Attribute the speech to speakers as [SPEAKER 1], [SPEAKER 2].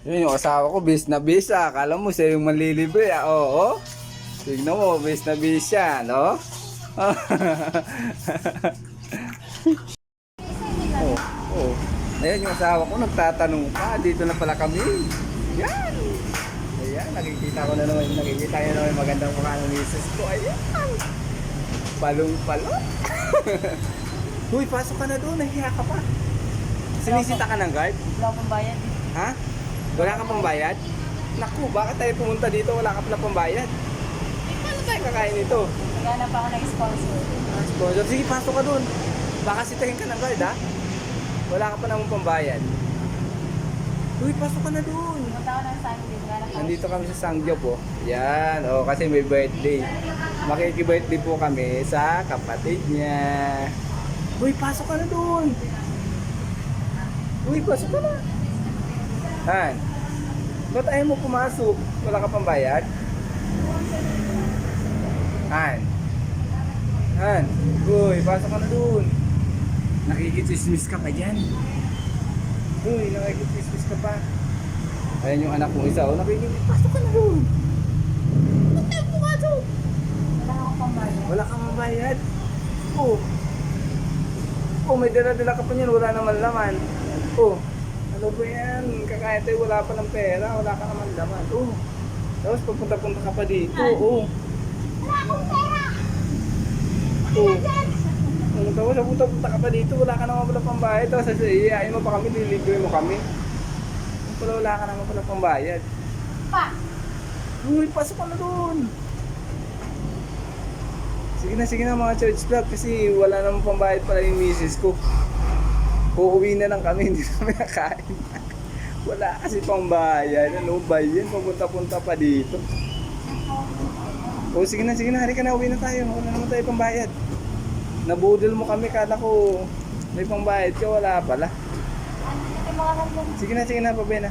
[SPEAKER 1] Yun yung asawa ko, bis na bis ah. Akala mo siya yung manlilibre ah. Oo. Tignan mo, bis na bis siya, no? Oh, oh. Ayan yung asawa ko, nagtatanong pa. Dito na pala kami. Yan. Ayan, nakikita ko na naman. Nakikita nyo naman yung magandang mukha ng misis ko. Ayan. Palong-palong. Uy, pasok ka na doon. Nahiya ka pa. Sinisita ka ng guard?
[SPEAKER 2] Wala akong bayad.
[SPEAKER 1] Ha? Wala ka pang bayad? Naku, bakit tayo pumunta dito? Wala ka pala pang bayad. Paano tayo kakain ito?
[SPEAKER 2] Naghanap ako ng sponsor.
[SPEAKER 1] Sponsor, sige, pasok ka doon. Baka sitahin ka ng guard, ha? Wala ka pa namang pambayad. Uy, pasok ka na doon.
[SPEAKER 2] Pumunta ako ng Sunday.
[SPEAKER 1] Nandito kami sa Sangyo po. Yan, oh, kasi may birthday. Makiki-birthday po kami sa kapatid niya. Uy, pasok ka na doon. Uy, pasok ka na. Han, ba't ayaw mo pumasok? Wala ka pang bayad? Han. Han, uy, pasok ka na doon. Nakikitsismis ka pa dyan. Uy, nakikitsismis ka pa. Ayan yung anak mong isa, oh, nakikitsismis. Pasok ka na doon. Ba't ayaw pumasok?
[SPEAKER 2] Wala akong pambayad.
[SPEAKER 1] Wala ka pang bayad? Oh. Oh, may dala-dala ka pa niyan, wala naman laman. Oh. Ano ba yan? Kakain tayo, wala pa ng pera, wala ka naman laman. Oh. Tapos papunta-punta ka pa dito. Oh.
[SPEAKER 2] Wala akong pera!
[SPEAKER 1] Oh. Tapos papunta-punta ka pa dito, wala ka naman pala pambayad. Tapos iyayain mo pa kami, lilibre mo kami. Pala wala ka naman pala pambayad.
[SPEAKER 2] Pa!
[SPEAKER 1] Uy, pasok ka na doon. Sige na mga church vlog kasi wala naman pambayad pala yung misis ko. Uuwi na lang kami, hindi kami nakain. Wala kasi pambayad. Ano ba yan? Papunta-punta pa dito. O sige na, halika na, uwi na tayo. Wala naman tayo pambayad. Nabudol mo kami, kala ko may pambayad ka, wala pala.
[SPEAKER 2] Ano, ito mga
[SPEAKER 1] Sige na, pabay na.